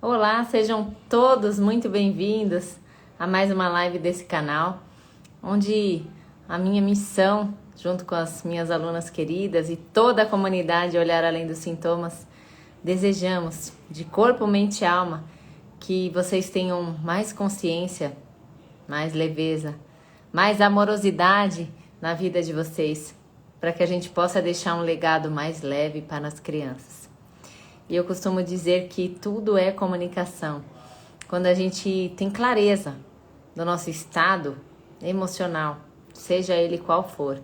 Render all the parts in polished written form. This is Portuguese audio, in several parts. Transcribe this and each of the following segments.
Olá, sejam todos muito bem-vindos a mais uma live desse canal, onde a minha missão, junto com as minhas alunas queridas e toda a comunidade Olhar Além dos Sintomas, desejamos, de corpo, mente e alma, que vocês tenham mais consciência, mais leveza, mais amorosidade na vida de vocês, para que a gente possa deixar um legado mais leve para as crianças. E eu costumo dizer que tudo é comunicação. Quando a gente tem clareza do nosso estado emocional, seja ele qual for,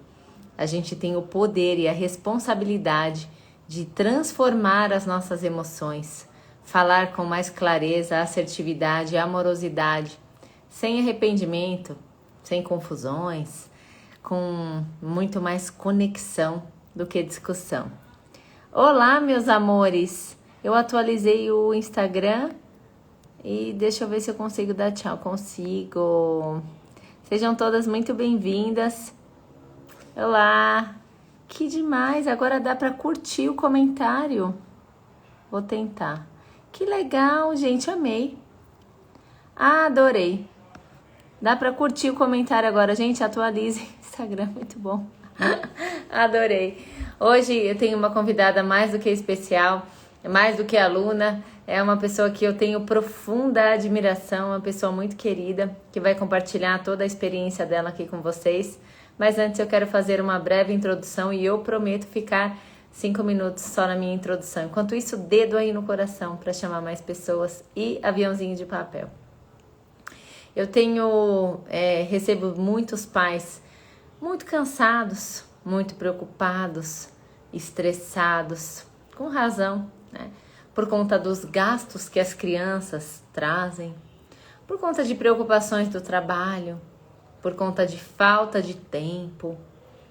a gente tem o poder e a responsabilidade de transformar as nossas emoções, falar com mais clareza, assertividade e amorosidade, sem arrependimento, sem confusões, com muito mais conexão do que discussão. Olá, meus amores! Eu atualizei o Instagram e deixa eu ver se eu consigo dar tchau. Consigo! Sejam todas muito bem-vindas. Olá! Que demais! Agora dá para curtir o comentário. Vou tentar. Que legal, gente! Amei! Adorei! Dá para curtir o comentário agora, gente. Atualize o Instagram, muito bom. Adorei. Hoje eu tenho uma convidada mais do que especial, mais do que aluna. É uma pessoa que eu tenho profunda admiração, uma pessoa muito querida, que vai compartilhar toda a experiência dela aqui com vocês. Mas antes eu quero fazer uma breve introdução e eu prometo ficar 5 minutos só na minha introdução. Enquanto isso, dedo aí no coração para chamar mais pessoas e aviãozinho de papel. Eu recebo muitos pais muito cansados, muito preocupados, estressados, com razão, né? Por conta dos gastos que as crianças trazem, por conta de preocupações do trabalho, por conta de falta de tempo,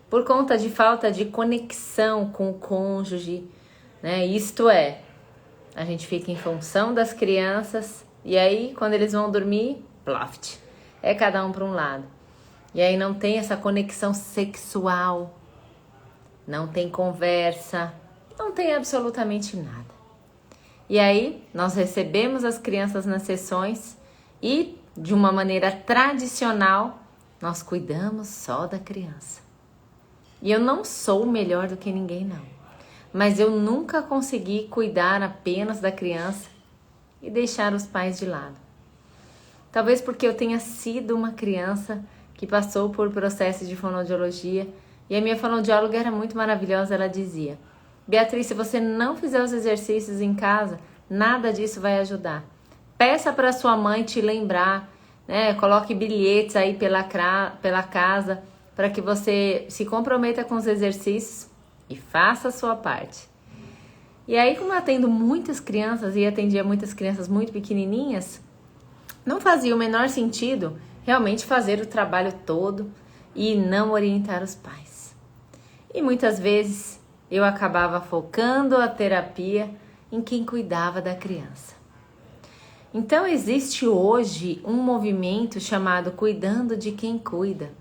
por conta de falta de conexão com o cônjuge, né? Isto é, a gente fica em função das crianças e aí quando eles vão dormir, ploft, é cada um para um lado. E aí não tem essa conexão sexual, não tem conversa, não tem absolutamente nada. E aí nós recebemos as crianças nas sessões e, de uma maneira tradicional, nós cuidamos só da criança. E eu não sou melhor do que ninguém, não. Mas eu nunca consegui cuidar apenas da criança e deixar os pais de lado. Talvez porque eu tenha sido uma criança que passou por processo de fonoaudiologia e a minha fonoaudióloga era muito maravilhosa, ela dizia: Beatriz, se você não fizer os exercícios em casa, nada disso vai ajudar. Peça para sua mãe te lembrar, né? Coloque bilhetes aí pela casa para que você se comprometa com os exercícios e faça a sua parte. E aí, como eu atendo muitas crianças e atendia muitas crianças muito pequenininhas, não fazia o menor sentido realmente fazer o trabalho todo e não orientar os pais. E muitas vezes eu acabava focando a terapia em quem cuidava da criança. Então existe hoje um movimento chamado Cuidando de Quem Cuida.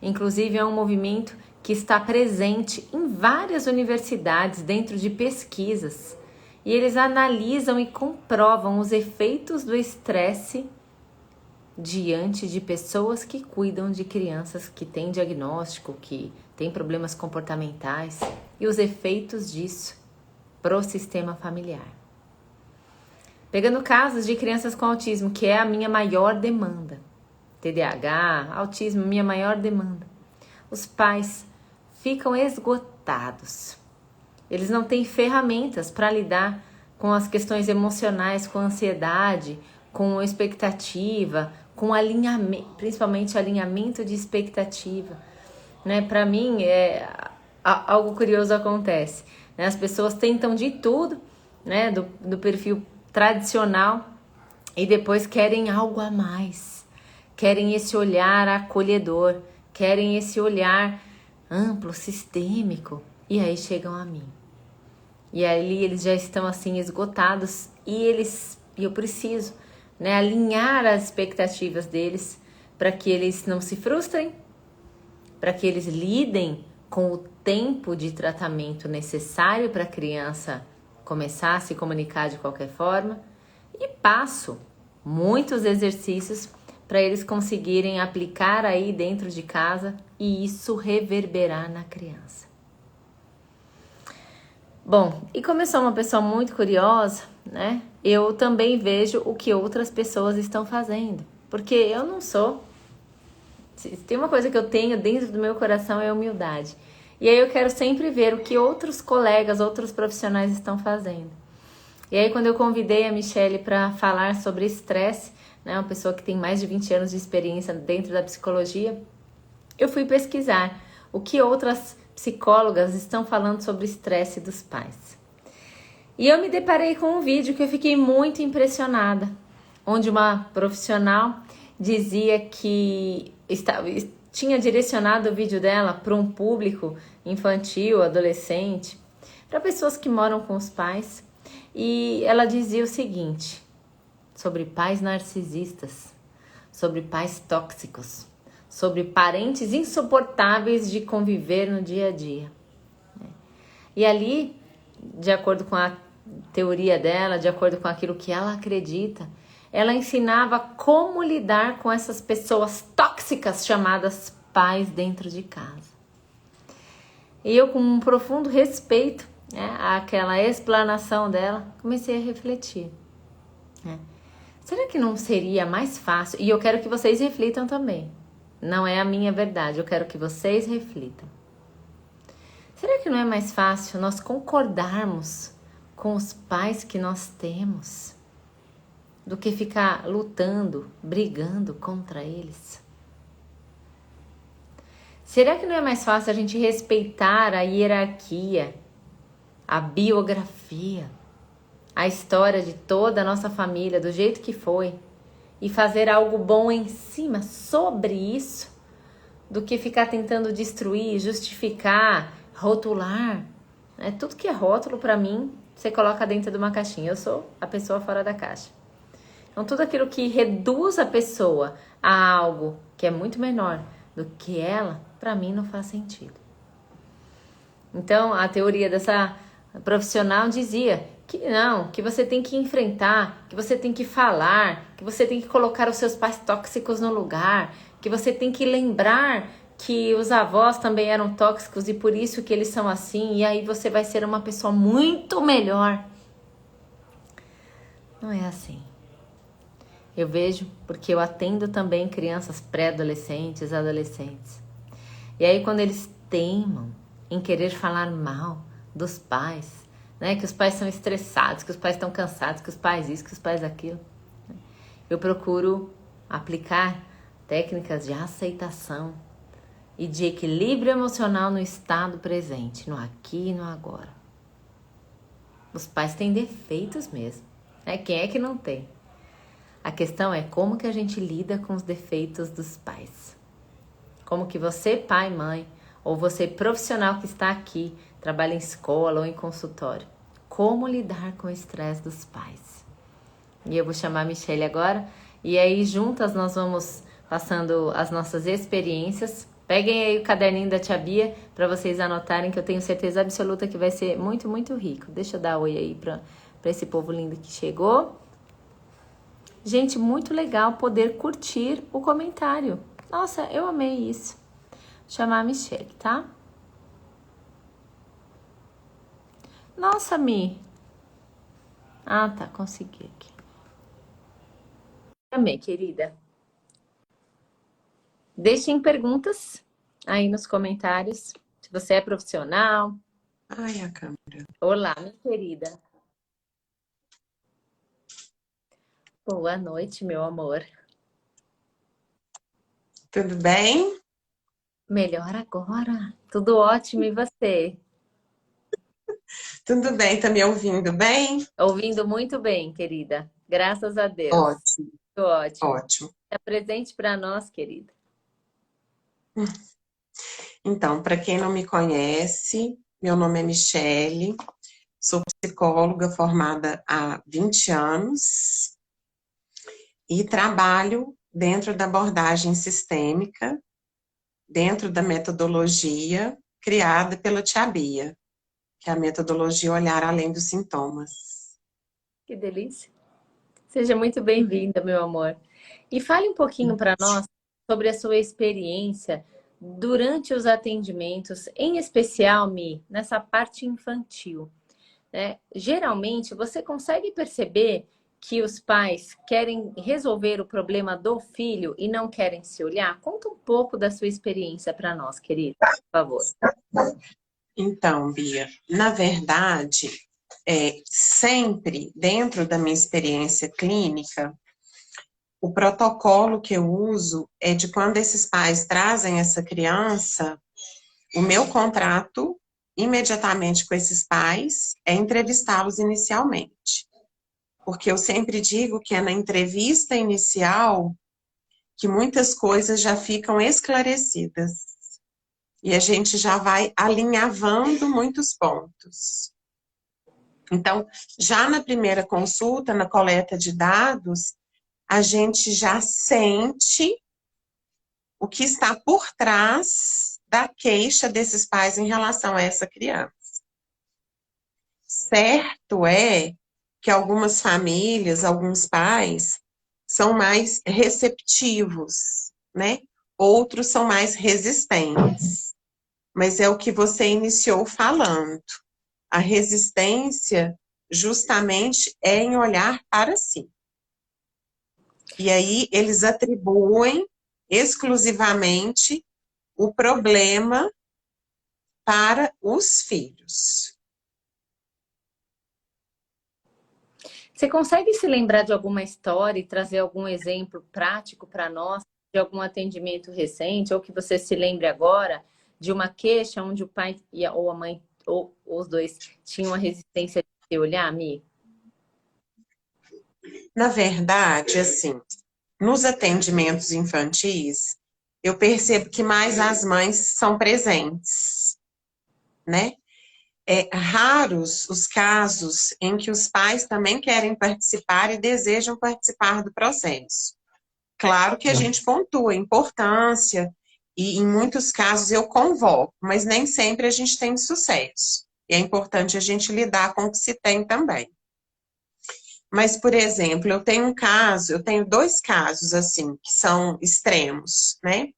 Inclusive é um movimento que está presente em várias universidades dentro de pesquisas. E eles analisam e comprovam os efeitos do estresse diante de pessoas que cuidam de crianças que têm diagnóstico, que têm problemas comportamentais e os efeitos disso para o sistema familiar. Pegando casos de crianças com autismo, que é a minha maior demanda, TDAH, autismo, minha maior demanda, os pais ficam esgotados. Eles não têm ferramentas para lidar com as questões emocionais, com ansiedade, com expectativa, com alinhamento, principalmente alinhamento de expectativa, né? Para mim, algo curioso acontece, né? As pessoas tentam de tudo, né? Do perfil tradicional e depois querem algo a mais, querem esse olhar acolhedor, querem esse olhar amplo, sistêmico, e aí chegam a mim. E ali eles já estão assim esgotados e eu preciso, né, alinhar as expectativas deles para que eles não se frustrem, para que eles lidem com o tempo de tratamento necessário para a criança começar a se comunicar de qualquer forma passo muitos exercícios para eles conseguirem aplicar aí dentro de casa e isso reverberar na criança. Bom, e como eu sou uma pessoa muito curiosa, né? Eu também vejo o que outras pessoas estão fazendo. Porque eu não sou... Se tem uma coisa que eu tenho dentro do meu coração é a humildade. E aí eu quero sempre ver o que outros colegas, outros profissionais estão fazendo. E aí quando eu convidei a Michelle para falar sobre estresse, né, uma pessoa que tem mais de 20 anos de experiência dentro da psicologia, eu fui pesquisar o que outras psicólogas estão falando sobre estresse dos pais. E eu me deparei com um vídeo que eu fiquei muito impressionada, onde uma profissional dizia que tinha direcionado o vídeo dela para um público infantil, adolescente, para pessoas que moram com os pais. E ela dizia o seguinte, sobre pais narcisistas, sobre pais tóxicos, sobre parentes insuportáveis de conviver no dia a dia. E ali, de acordo com a teoria dela, de acordo com aquilo que ela acredita, ela ensinava como lidar com essas pessoas tóxicas chamadas pais dentro de casa. E eu, com um profundo respeito, né, àquela explanação dela, comecei a refletir. Né? Será que não seria mais fácil? E eu quero que vocês reflitam também. Não é a minha verdade, eu quero que vocês reflitam. Será que não é mais fácil nós concordarmos com os pais que nós temos do que ficar lutando, brigando contra eles? Será que não é mais fácil a gente respeitar a hierarquia, a biografia, a história de toda a nossa família, do jeito que foi, e fazer algo bom em cima, sobre isso, do que ficar tentando destruir, justificar, rotular? Né? Tudo que é rótulo, para mim, você coloca dentro de uma caixinha. Eu sou a pessoa fora da caixa. Então, tudo aquilo que reduz a pessoa a algo que é muito menor do que ela, para mim não faz sentido. Então, a teoria dessa profissional dizia que não, que você tem que enfrentar, que você tem que falar, que você tem que colocar os seus pais tóxicos no lugar, que você tem que lembrar que os avós também eram tóxicos e por isso que eles são assim, e aí você vai ser uma pessoa muito melhor. Não é assim. Eu vejo, porque eu atendo também crianças pré-adolescentes, adolescentes. E aí quando eles teimam em querer falar mal dos pais, né, que os pais são estressados, que os pais estão cansados, que os pais isso, que os pais aquilo, eu procuro aplicar técnicas de aceitação e de equilíbrio emocional no estado presente, no aqui e no agora. Os pais têm defeitos mesmo, né? Quem é que não tem? A questão é como que a gente lida com os defeitos dos pais. Como que você, pai, mãe, ou você profissional que está aqui, trabalha em escola ou em consultório, como lidar com o estresse dos pais? E eu vou chamar a Michelle agora, e aí juntas nós vamos passando as nossas experiências. Peguem aí o caderninho da Tia Bia para vocês anotarem, que eu tenho certeza absoluta que vai ser muito, muito rico. Deixa eu dar oi aí para esse povo lindo que chegou. Gente, muito legal poder curtir o comentário. Nossa, eu amei isso. Vou chamar a Michelle, tá? Nossa, Mi. Ah, tá, consegui aqui. Amei, querida. Deixem perguntas aí nos comentários. Se você é profissional. Ai, a câmera. Olá, minha querida. Boa noite, meu amor. Tudo bem? Melhor agora. Tudo ótimo, e você? Tudo bem, tá me ouvindo bem? Ouvindo muito bem, querida. Graças a Deus. Ótimo, Tudo ótimo. ótimo. É presente para nós, querida. Então, para quem não me conhece, meu nome é Michele, sou psicóloga formada há 20 anos e trabalho dentro da abordagem sistêmica, dentro da metodologia criada pela Tia Bia, que é a metodologia Olhar Além dos Sintomas. Que delícia. Seja muito bem-vinda, meu amor. E fale um pouquinho para nós sobre a sua experiência durante os atendimentos, em especial, Mi, nessa parte infantil, né? Geralmente, você consegue perceber que os pais querem resolver o problema do filho e não querem se olhar? Conta um pouco da sua experiência para nós, querida, por favor. Então, Bia, na verdade, sempre dentro da minha experiência clínica, o protocolo que eu uso é de quando esses pais trazem essa criança, o meu contrato imediatamente com esses pais é entrevistá-los inicialmente. Porque eu sempre digo que é na entrevista inicial que muitas coisas já ficam esclarecidas. E a gente já vai alinhavando muitos pontos. Então, já na primeira consulta, na coleta de dados, a gente já sente o que está por trás da queixa desses pais em relação a essa criança. Certo é que algumas famílias, alguns pais, são mais receptivos, né? Outros são mais resistentes. Mas é o que você iniciou falando. A resistência, justamente, é em olhar para si. E aí, eles atribuem exclusivamente o problema para os filhos. Você consegue se lembrar de alguma história e trazer algum exemplo prático para nós, de algum atendimento recente, ou que você se lembre agora, de uma queixa onde o pai ou a mãe, ou os dois, tinham a resistência de se olhar, Mi? Na verdade, assim, nos atendimentos infantis, eu percebo que mais as mães são presentes, né? Raros os casos em que os pais também querem participar e desejam participar do processo. Claro que a gente pontua a importância e, em muitos casos, eu convoco, mas nem sempre a gente tem sucesso. E é importante a gente lidar com o que se tem também. Mas, por exemplo, eu tenho dois casos, assim, que são extremos, né?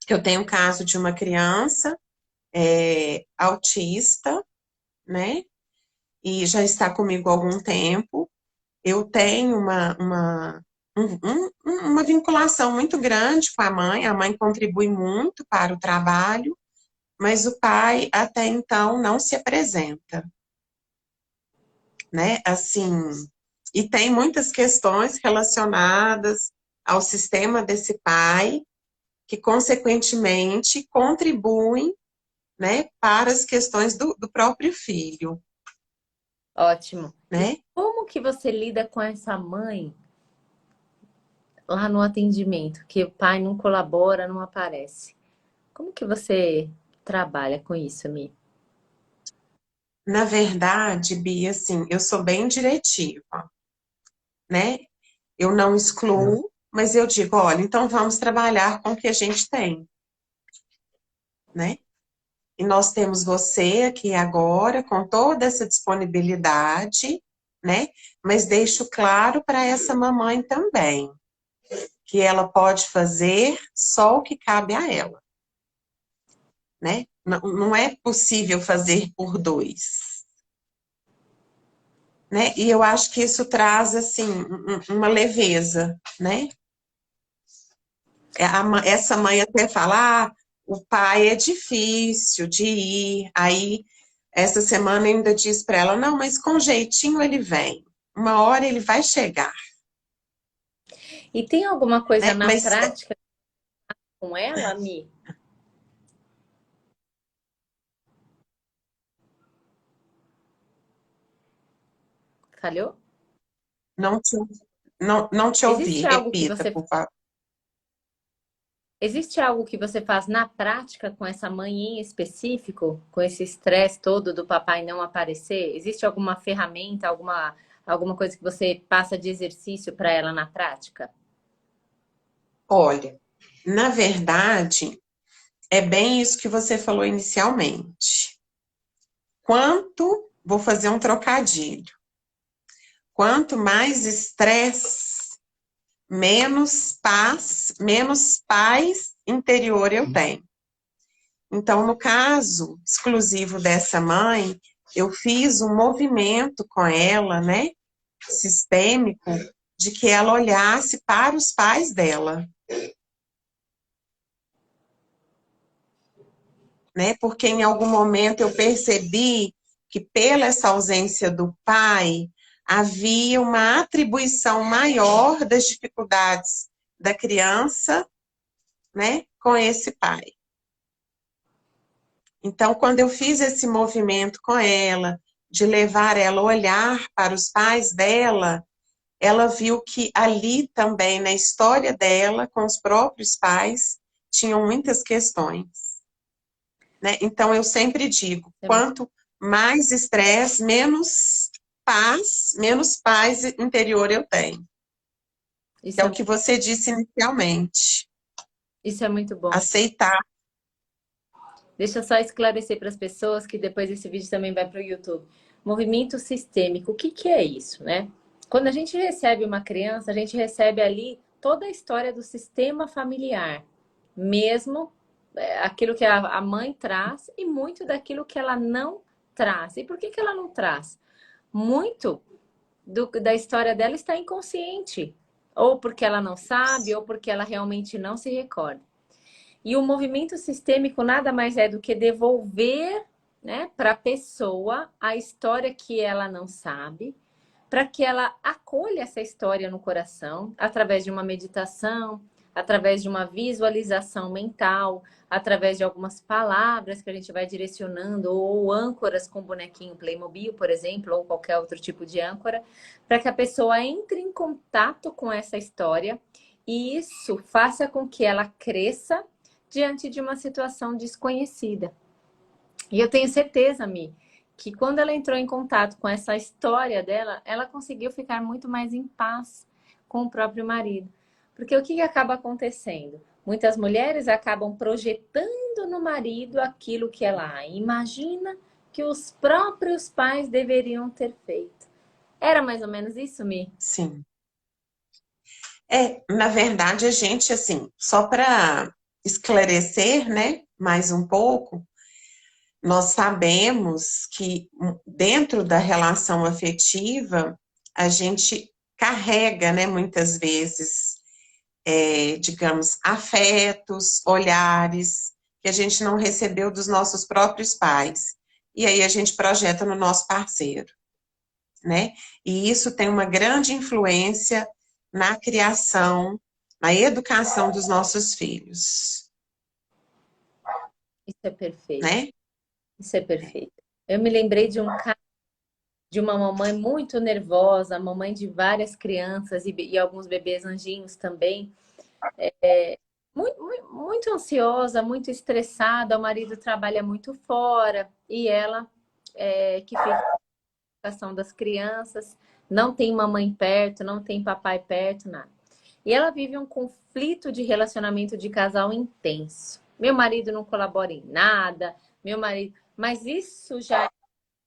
Eu tenho o caso de uma criança autista, né? E já está comigo há algum tempo. Eu tenho uma vinculação muito grande com a mãe contribui muito para o trabalho, mas o pai até então não se apresenta, né? Assim, e tem muitas questões relacionadas ao sistema desse pai, que consequentemente contribuem, né, para as questões do próprio filho, Ótimo. E né? como que você lida com essa mãe lá no atendimento, que o pai não colabora, não aparece? Como que você trabalha com isso, Mi? Na verdade, Bia, assim, eu sou bem diretiva, né? Eu não excluo, mas eu digo, olha, então vamos trabalhar com o que a gente tem, né? E nós temos você aqui agora, com toda essa disponibilidade, né? Mas deixo claro para essa mamãe também, que ela pode fazer só o que cabe a ela, né? Não é possível fazer por dois, né? E eu acho que isso traz, assim, uma leveza, né? Essa mãe até fala, o pai é difícil de ir. Aí, essa semana eu ainda disse para ela, não, mas com jeitinho ele vem. Uma hora ele vai chegar, E tem alguma coisa né? na Mas, prática com ela, Mi? Falhou? não te, não te ouvi, Existe algo que repita, você por favor. Existe algo que você faz na prática com essa mãe em específico, com esse estresse todo do papai não aparecer? Existe alguma ferramenta, alguma coisa que você passa de exercício para ela na prática? Olha, na verdade, é bem isso que você falou inicialmente. Vou fazer um trocadilho. Quanto mais estresse, menos paz interior eu tenho. Então, no caso exclusivo dessa mãe, eu fiz um movimento com ela, né, sistêmico, de que ela olhasse para os pais dela, né? Porque em algum momento eu percebi que pela essa ausência do pai, havia uma atribuição maior das dificuldades da criança, né, com esse pai. Então, quando eu fiz esse movimento com ela, de levar ela a olhar para os pais dela, ela viu que ali também, na história dela, com os próprios pais, tinham muitas questões, né? Então, eu sempre digo, quanto mais estresse, menos paz interior eu tenho. Isso Que é é, o que você disse inicialmente. isso é muito bom. Aceitar. Deixa eu só esclarecer para as pessoas que depois esse vídeo também vai para o YouTube. Movimento sistêmico, o que que é isso, né? Quando a gente recebe uma criança, a gente recebe ali toda a história do sistema familiar, mesmo aquilo que a mãe traz e muito daquilo que ela não traz. E por que que ela não traz? Muito da história dela está inconsciente, ou porque ela não sabe, ou porque ela realmente não se recorda. E o movimento sistêmico nada mais é do que devolver, né, para a pessoa a história que ela não sabe, para que ela acolha essa história no coração, através de uma meditação, através de uma visualização mental, através de algumas palavras que a gente vai direcionando, ou âncoras com bonequinho Playmobil, por exemplo, ou qualquer outro tipo de âncora, para que a pessoa entre em contato com essa história e isso faça com que ela cresça diante de uma situação desconhecida. E eu tenho certeza, Mi, que quando ela entrou em contato com essa história dela, ela conseguiu ficar muito mais em paz com o próprio marido. Porque o que acaba acontecendo? Muitas mulheres acabam projetando no marido aquilo que ela imagina que os próprios pais deveriam ter feito. Era mais ou menos isso, Mi? Sim. Na verdade, a gente, assim, só para esclarecer, né, mais um pouco, nós sabemos que dentro da relação afetiva, a gente carrega, né, muitas vezes, digamos, afetos, olhares, que a gente não recebeu dos nossos próprios pais. E aí a gente projeta no nosso parceiro, né? E isso tem uma grande influência na criação, na educação dos nossos filhos, Isso é perfeito. né? Isso é perfeito. Eu me lembrei de uma mamãe muito nervosa, mamãe de várias crianças e alguns bebês anjinhos também, muito ansiosa, muito estressada, o marido trabalha muito fora e ela que fez a educação das crianças, não tem mamãe perto, não tem papai perto, nada. E ela vive um conflito de relacionamento de casal intenso. Meu marido não colabora em nada, meu marido. Mas isso já é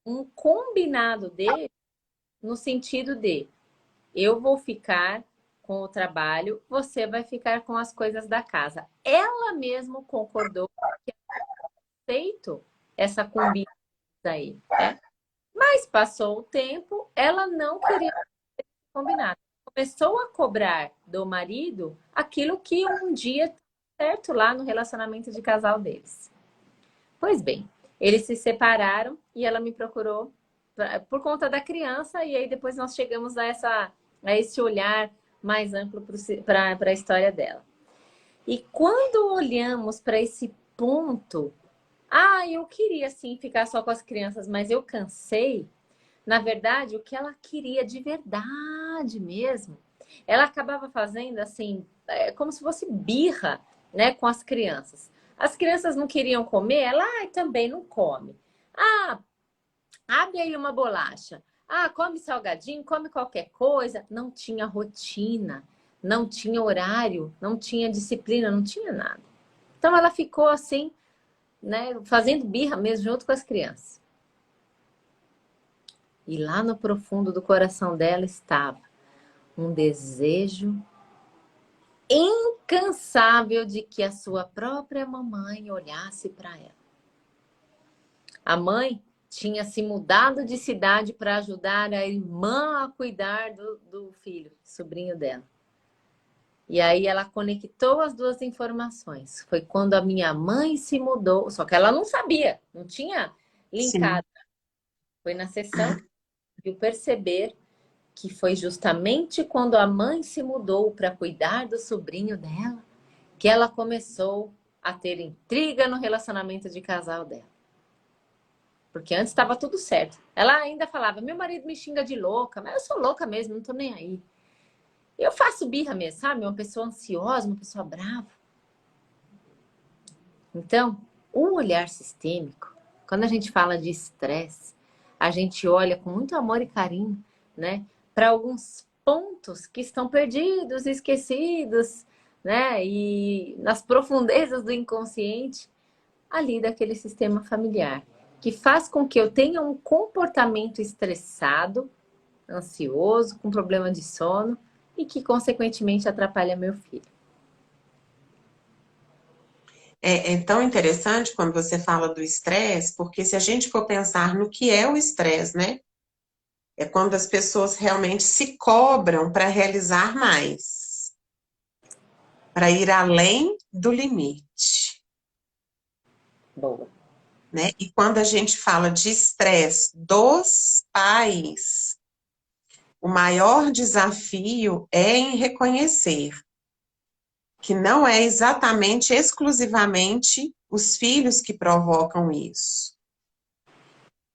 um combinado dele no sentido de eu vou ficar com o trabalho, você vai ficar com as coisas da casa. Ela mesmo concordou que é feito essa combinação aí, né? Mas passou o tempo, ela não queria combinar. Começou a cobrar do marido aquilo que um dia certo lá no relacionamento de casal deles. Pois bem, eles se separaram e ela me procurou por conta da criança, e aí depois nós chegamos a esse olhar mais amplo para a história dela. E quando olhamos para esse ponto, eu queria sim ficar só com as crianças, mas eu cansei. Na verdade, o que ela queria de verdade mesmo, ela acabava fazendo assim, como se fosse birra, né, com as crianças. As crianças não queriam comer, ela também não come. Ah, abre aí uma bolacha. Come salgadinho, come qualquer coisa. Não tinha rotina, não tinha horário, não tinha disciplina, não tinha nada. Então ela ficou assim, né, fazendo birra mesmo junto com as crianças. E lá no profundo do coração dela estava um desejo incansável de que a sua própria mamãe olhasse para ela. A mãe tinha se mudado de cidade para ajudar a irmã a cuidar do filho, sobrinho dela. E aí ela conectou as duas informações. Foi quando a minha mãe se mudou, só que ela não sabia, não tinha Sim. linkado. Foi na sessão que viu perceber que foi justamente quando a mãe se mudou para cuidar do sobrinho dela que ela começou a ter intriga no relacionamento de casal dela. Porque antes estava tudo certo. Ela ainda falava: meu marido me xinga de louca, mas eu sou louca mesmo, não tô nem aí. Eu faço birra mesmo, sabe? Uma pessoa ansiosa, uma pessoa brava. Então, o olhar sistêmico, quando a gente fala de estresse, a gente olha com muito amor e carinho, né, para alguns pontos que estão perdidos, esquecidos, né, e nas profundezas do inconsciente, ali daquele sistema familiar, que faz com que eu tenha um comportamento estressado, ansioso, com problema de sono e que, consequentemente, atrapalha meu filho. É tão interessante quando você fala do estresse, porque se a gente for pensar no que é o estresse, né? É quando as pessoas realmente se cobram para realizar mais, para ir além do limite, Boa. né? E quando a gente fala de estresse dos pais, o maior desafio é em reconhecer que não é exatamente, exclusivamente os filhos que provocam isso.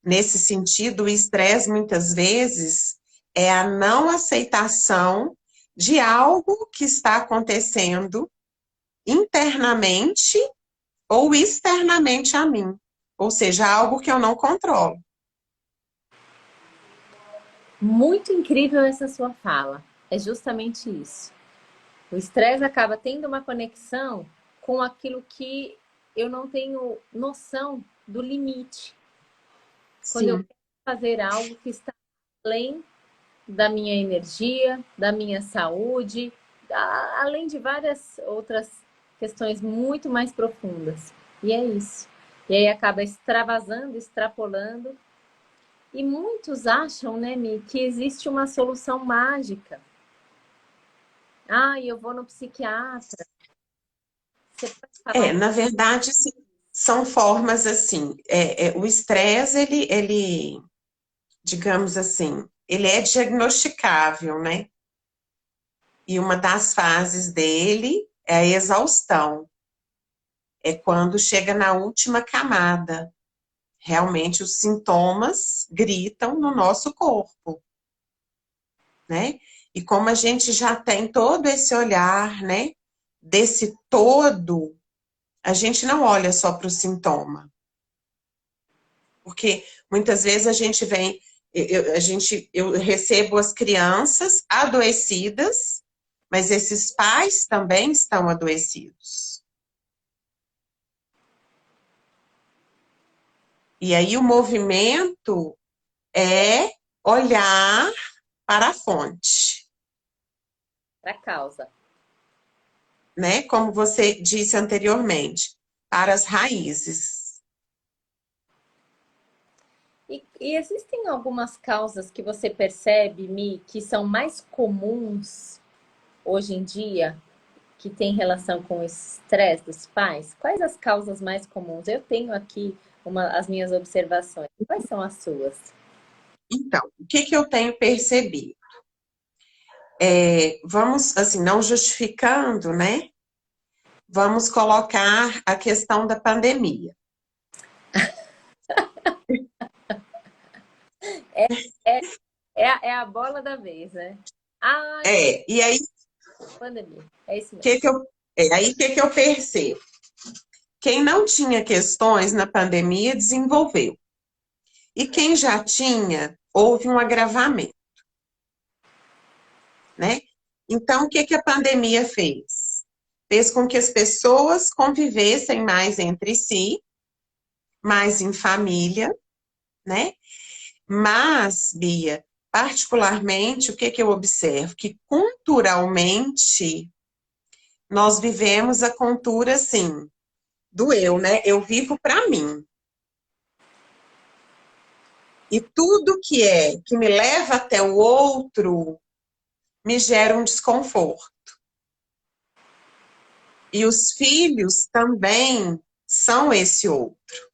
Nesse sentido, o estresse, muitas vezes, é a não aceitação de algo que está acontecendo internamente ou externamente a mim. Ou seja, algo que eu não controlo. Muito incrível essa sua fala. É justamente isso. O estresse acaba tendo uma conexão com aquilo que eu não tenho noção do limite. Quando eu Sim. quero fazer algo que está além da minha energia, da minha saúde, além de várias outras questões muito mais profundas. E é isso. E aí acaba extravasando, extrapolando. E muitos acham, né, Mi, que existe uma solução mágica. Ah, eu vou no psiquiatra. Você pode falar um... Na verdade, sim, são formas assim. O estresse, digamos assim, ele é diagnosticável, né? E uma das fases dele é a exaustão. É quando chega na última camada. Realmente os sintomas gritam no nosso corpo, né? E como a gente já tem todo esse olhar, né, desse todo, a gente não olha só para o sintoma. Porque muitas vezes a gente vem, eu recebo as crianças adoecidas, mas esses pais também estão adoecidos. E aí o movimento é olhar para a fonte, para causa. né? Como você disse anteriormente, para as raízes. E existem algumas causas que você percebe, Mi, que são mais comuns hoje em dia, que tem relação com o estresse dos pais? Quais as causas mais comuns? Eu tenho aqui as minhas observações. Quais são as suas? Então, o que que eu tenho percebido? Vamos, assim, não justificando, né? Vamos colocar a questão da pandemia. É, é a bola da vez, né? Ai, E aí, pandemia. É isso mesmo. que que eu, aí, que eu percebo? Quem não tinha questões na pandemia desenvolveu. E quem já tinha, houve um agravamento, né? Então, o que que a pandemia fez? Fez com que as pessoas convivessem mais entre si, mais em família, né? Mas, Bia, particularmente, o que que eu observo? Que culturalmente nós vivemos a cultura assim, do eu, né? Eu vivo para mim. E tudo que me leva até o outro me gera um desconforto. E os filhos também são esse outro,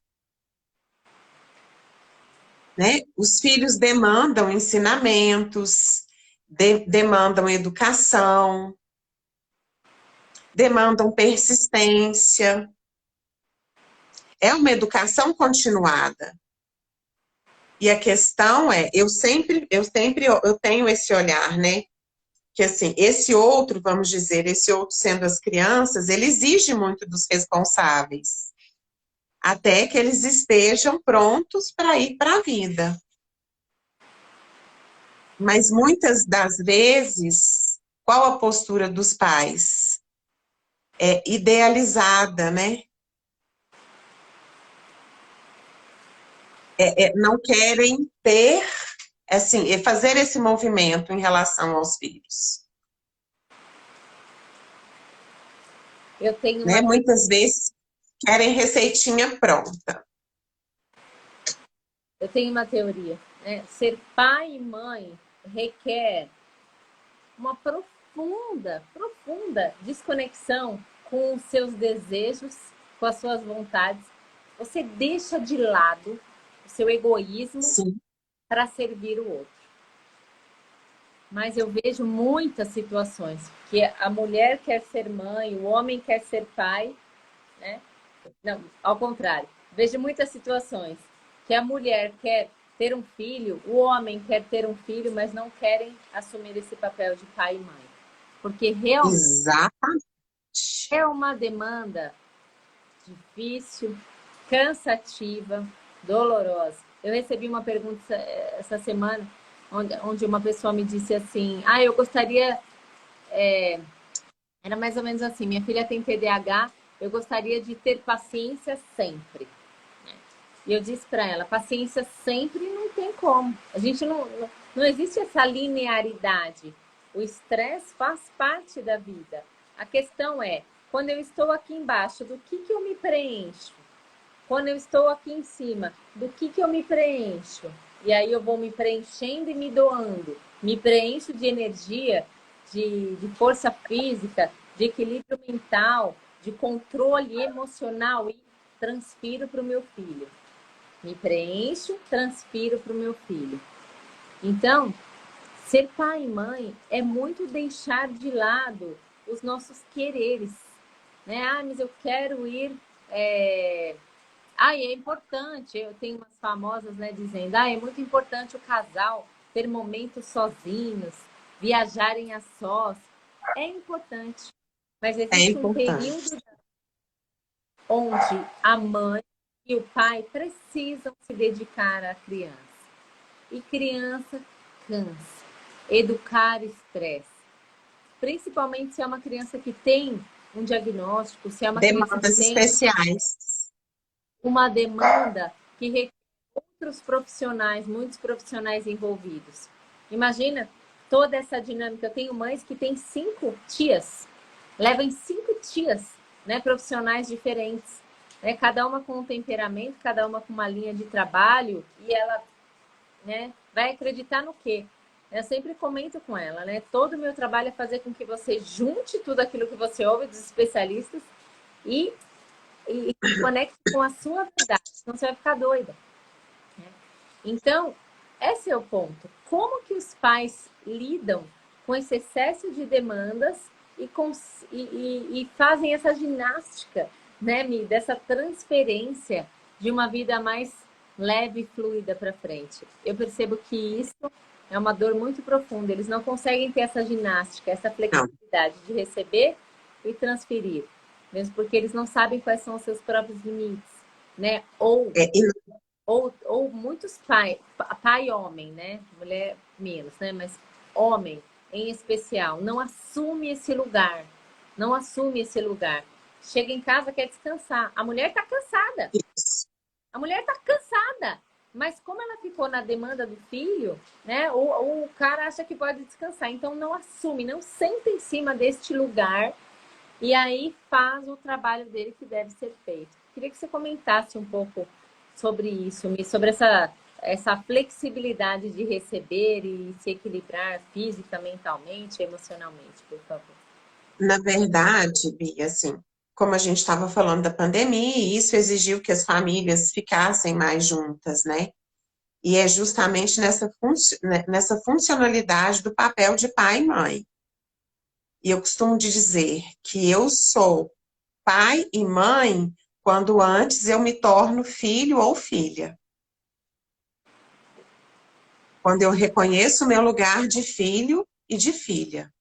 né? Os filhos demandam ensinamentos, demandam educação, demandam persistência. É uma educação continuada. E a questão é, eu tenho esse olhar, né? Que assim, esse outro, vamos dizer, esse outro sendo as crianças, ele exige muito dos responsáveis, até que eles estejam prontos para ir para a vida. Mas muitas das vezes, qual a postura dos pais? É idealizada, né? Não querem ter, assim, fazer esse movimento em relação aos filhos. Eu tenho Né? uma, Muitas vezes querem receitinha pronta. eu tenho uma teoria, né? Ser pai e mãe requer uma profunda desconexão com os seus desejos, com as suas vontades. Você deixa de lado o seu egoísmo Sim. para servir o outro. Mas eu vejo muitas situações que a mulher quer ser mãe, o homem quer ser pai, né? Não, ao contrário. Vejo muitas situações que a mulher quer ter um filho, o homem quer ter um filho, mas não querem assumir esse papel de pai e mãe. Porque realmente Exatamente. é uma demanda difícil, cansativa, dolorosa. Eu recebi uma pergunta essa semana, onde uma pessoa me disse assim: ah, eu gostaria. Era mais ou menos assim: minha filha tem TDAH, eu gostaria de ter paciência sempre. E eu disse para ela: paciência sempre não tem como. A gente não existe essa linearidade. O estresse faz parte da vida. A questão é, quando eu estou aqui embaixo, do que eu me preencho? Quando eu estou aqui em cima, do que eu me preencho? E aí eu vou me preenchendo e me doando. Me preencho de energia, de força física, de equilíbrio mental, de controle emocional e transfiro para o meu filho. Me preencho, transfiro para o meu filho. Então, ser pai e mãe é muito deixar de lado os nossos quereres, né? Ah, mas eu quero ir. É importante. Eu tenho umas famosas, né, dizendo: ah, é muito importante o casal ter momentos sozinhos, viajarem a sós. É importante, mas É existe um importante. período onde a mãe e o pai precisam se dedicar à criança. E criança cansa. Educar estresse. Principalmente se é uma criança que tem um diagnóstico, se é uma criança que Demandas tem especiais. uma demanda que requer outros profissionais, muitos profissionais envolvidos. Imagina toda essa dinâmica. Eu tenho mães que têm 5 tias, levam 5 tias, né, profissionais diferentes, né, cada uma com um temperamento, cada uma com uma linha de trabalho, e ela, né, vai acreditar no quê? Eu sempre comento com ela, né? Todo o meu trabalho é fazer com que você junte tudo aquilo que você ouve dos especialistas e, e conecte com a sua verdade, senão você vai ficar doida. Né? Então, esse é o ponto. Como que os pais lidam com esse excesso de demandas e fazem essa ginástica, né, Mi, dessa transferência de uma vida mais leve e fluida para frente? Eu percebo que isso é uma dor muito profunda. Eles não conseguem ter essa ginástica, essa Não. flexibilidade de receber e transferir, mesmo porque eles não sabem quais são os seus próprios limites, né? Ou muitos pai homem, né? Mulher menos, né? Mas homem em especial, não assume esse lugar. Não assume esse lugar. Chega em casa, quer descansar. A mulher tá cansada. A mulher tá cansada. Mas como ela ficou na demanda do filho, né? O cara acha que pode descansar. Então não assume, não senta em cima deste lugar e aí faz o trabalho dele que deve ser feito. Queria que você comentasse um pouco sobre isso, sobre essa flexibilidade de receber e se equilibrar física, mentalmente, emocionalmente, por favor. Na verdade, Bia, assim, como a gente estava falando da pandemia, isso exigiu que as famílias ficassem mais juntas, né? E é justamente nessa funcionalidade do papel de pai e mãe. E eu costumo dizer que eu sou pai e mãe quando antes eu me torno filho ou filha. Quando eu reconheço o meu lugar de filho e de filha.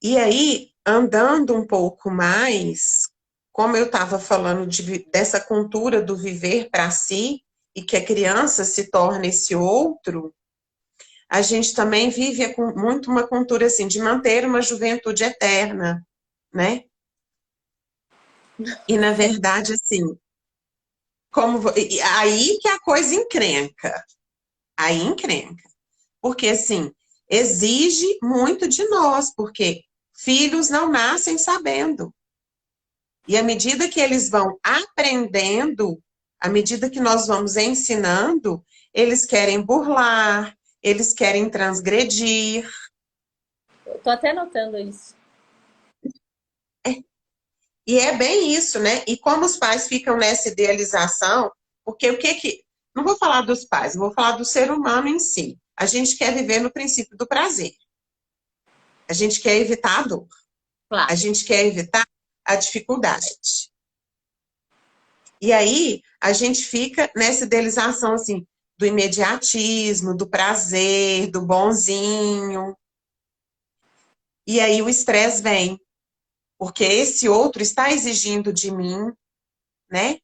E aí, andando um pouco mais, como eu estava falando dessa cultura do viver para si, e que a criança se torna esse outro, a gente também vive muito uma cultura assim, de manter uma juventude eterna, né? E, na verdade, assim, aí que a coisa encrenca. Aí encrenca. Porque, assim, exige muito de nós, porque filhos não nascem sabendo. E à medida que eles vão aprendendo, à medida que nós vamos ensinando, eles querem burlar, eles querem transgredir. Eu tô até notando isso. E é bem isso, né? E como os pais ficam nessa idealização, porque o que que. Não vou falar dos pais, vou falar do ser humano em si. A gente quer viver no princípio do prazer. A gente quer evitar a dor. A Claro. gente quer evitar a dificuldade. E aí a gente fica nessa idealização assim do imediatismo, do prazer, do bonzinho. E aí o estresse vem, porque esse outro está exigindo de mim, né?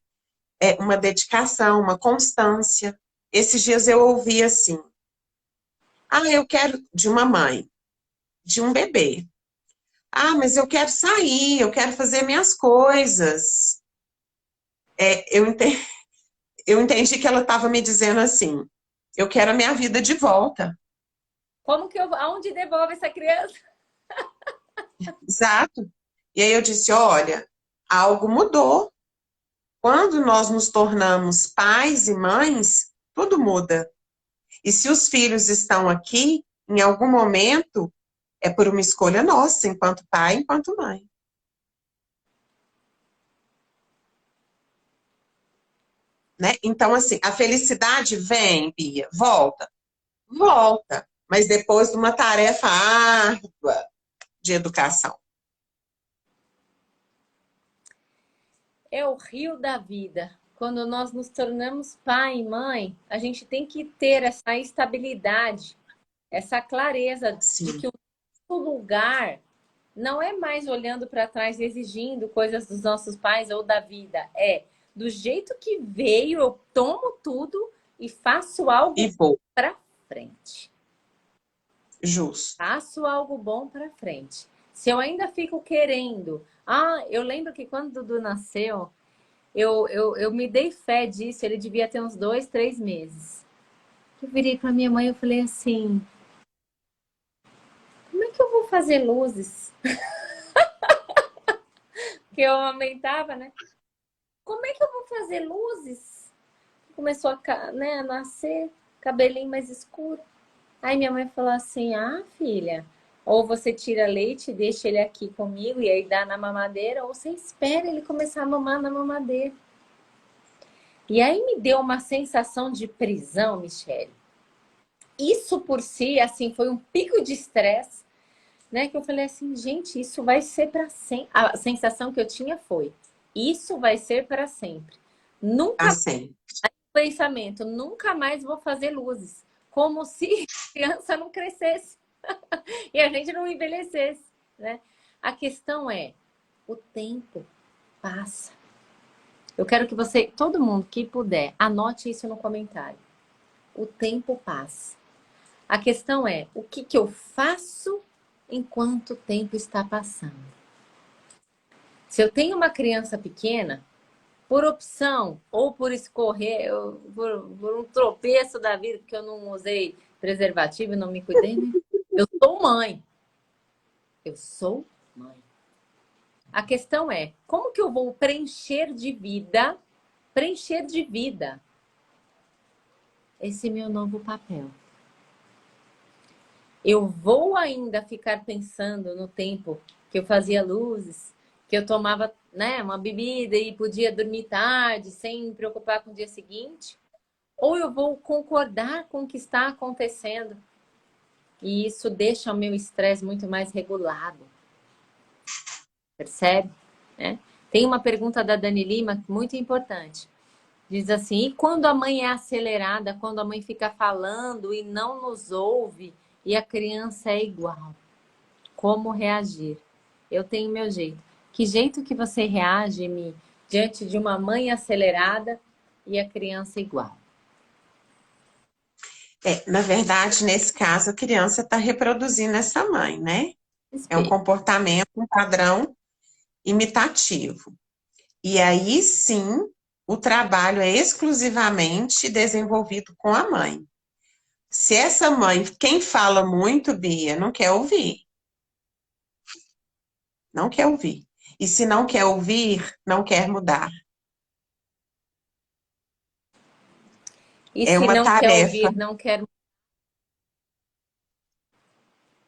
Uma dedicação, uma constância. Esses dias eu ouvi assim: "Ah, eu quero de uma mãe, de um bebê. Ah, mas eu quero sair, eu quero fazer minhas coisas." Eu entendi que ela estava me dizendo assim: "Eu quero a minha vida de volta." Como que eu, aonde devolve essa criança? Exato. E aí eu disse: "Olha, algo mudou. Quando nós nos tornamos pais e mães, tudo muda. E se os filhos estão aqui, em algum momento, é por uma escolha nossa, enquanto pai, enquanto mãe." Né? Então, assim, a felicidade vem, Bia, volta, volta, mas depois de uma tarefa árdua de educação. É o rio da vida. Quando nós nos tornamos pai e mãe, a gente tem que ter essa estabilidade, essa clareza de Sim, que o nosso lugar não é mais olhando para trás exigindo coisas dos nossos pais ou da vida. É do jeito que veio, eu tomo tudo e faço e algo vou, para frente. justo. Faço algo bom para frente. Se eu ainda fico querendo. Ah, eu lembro que quando o Dudu nasceu, eu me dei fé disso. Ele devia ter uns 2, 3 meses. Eu virei para minha mãe e falei assim: como é que eu vou fazer luzes? Que eu aumentava, né? Como é que eu vou fazer luzes? Começou a nascer, cabelinho mais escuro. Aí minha mãe falou assim: ah, filha, ou você tira leite e deixa ele aqui comigo e aí dá na mamadeira, ou você espera ele começar a mamar na mamadeira. E aí me deu uma sensação de prisão, Michele. Isso por si, assim, foi um pico de estresse, né? Que eu falei assim, gente, isso vai ser para sempre. A sensação que eu tinha foi: isso vai ser para sempre. Nunca Assim, pensamento, nunca mais vou fazer luzes. Como se criança não crescesse e a gente não envelhecesse, né? A questão é, o tempo passa. Eu quero que você, todo mundo que puder, anote isso no comentário. O tempo passa. A questão é, o que que eu faço enquanto o tempo está passando? Se eu tenho uma criança pequena, por opção ou por escorrer, por um tropeço da vida, porque eu não usei preservativo e não me cuidei, né? Eu sou mãe. Eu sou mãe. A questão é, como que eu vou preencher de vida, esse meu novo papel? Eu vou ainda ficar pensando no tempo que eu fazia luzes, que eu tomava, né, uma bebida e podia dormir tarde, sem me preocupar com o dia seguinte? Ou eu vou concordar com o que está acontecendo? E isso deixa o meu estresse muito mais regulado. Percebe? Né? Tem uma pergunta da Dani Lima muito importante. Diz assim, e quando a mãe é acelerada, quando a mãe fica falando e não nos ouve e a criança é igual? Como reagir? Eu tenho meu jeito. Que jeito que você reage, Mi, diante de uma mãe acelerada e a criança igual? Na verdade, nesse caso, a criança está reproduzindo essa mãe, né? É um Espelho. comportamento, um padrão imitativo. E aí sim, o trabalho é exclusivamente desenvolvido com a mãe. Se essa mãe, quem fala muito, Bia, não quer ouvir. Não quer ouvir. E se não quer ouvir, não quer mudar. E É se uma não quer tarefa. ouvir, não quer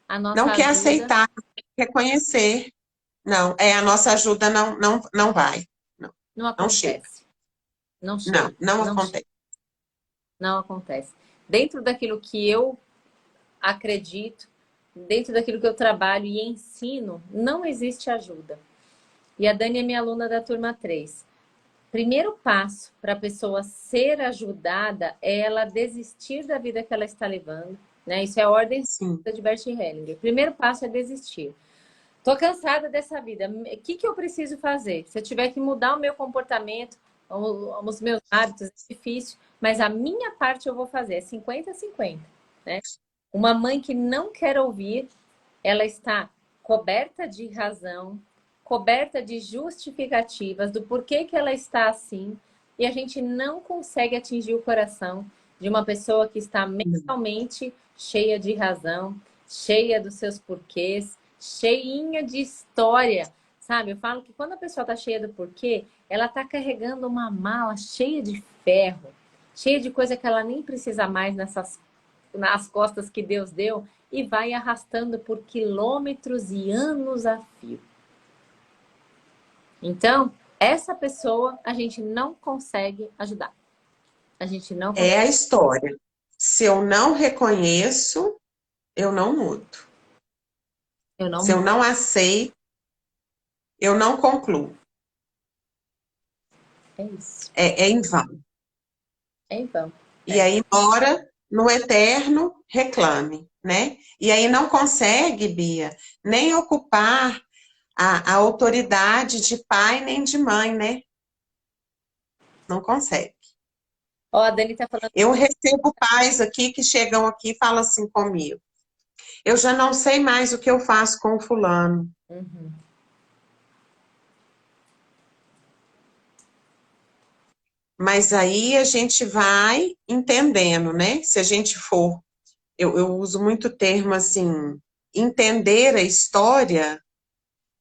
a Não nossa quer ajuda, aceitar, não quer reconhecer. Não, a nossa ajuda não vai. Não, não não chega. acontece. Não chega. Não Não chega. acontece. Não acontece. Dentro daquilo que eu acredito, dentro daquilo que eu trabalho e ensino, não existe ajuda. E a Dani é minha aluna da turma 3. Primeiro passo para a pessoa ser ajudada é ela desistir da vida que ela está levando, né? Isso é a ordem Sim. de Bert Hellinger. Primeiro passo é desistir. Tô cansada dessa vida. O que eu preciso fazer? Se eu tiver que mudar o meu comportamento, os meus hábitos, é difícil, mas a minha parte eu vou fazer. É 50-50, né? Uma mãe que não quer ouvir, ela está coberta de razão, coberta de justificativas do porquê que ela está assim, e a gente não consegue atingir o coração de uma pessoa que está mentalmente cheia de razão, cheia dos seus porquês, cheinha de história, sabe? Eu falo que quando a pessoa está cheia do porquê, ela está carregando uma mala cheia de ferro, cheia de coisa que ela nem precisa mais nas costas que Deus deu e vai arrastando por quilômetros e anos a fio. Então, essa pessoa a gente não consegue ajudar. A gente não É consegue. a história. Se eu não reconheço, eu não mudo. Eu não Se eu mudo. não aceito, eu não concluo. É isso. É em vão. É em vão. E aí mora no eterno reclame, né? E aí não consegue, Bia, nem ocupar a autoridade de pai nem de mãe, né? Não consegue. Ó, a Dani tá falando. Eu recebo pais aqui que chegam aqui e falam assim comigo. Eu já não sei mais o que eu faço com o fulano. Uhum. Mas aí a gente vai entendendo, né? Se a gente for, eu uso muito o termo assim, entender a história,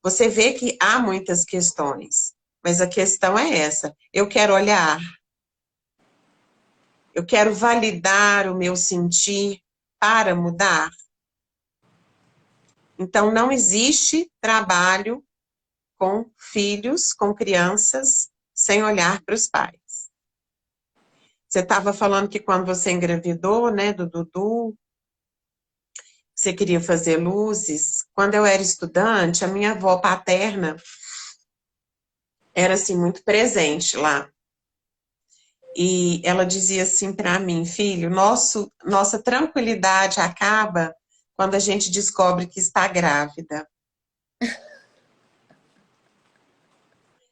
você vê que há muitas questões. Mas a questão é essa: eu quero olhar, eu quero validar o meu sentir para mudar. Então, não existe trabalho com filhos, com crianças, sem olhar para os pais. Você estava falando que quando você engravidou, né, do Dudu, você queria fazer luzes. Quando eu era estudante, a minha avó paterna era assim muito presente lá. E ela dizia assim para mim, filho, nossa tranquilidade acaba quando a gente descobre que está grávida.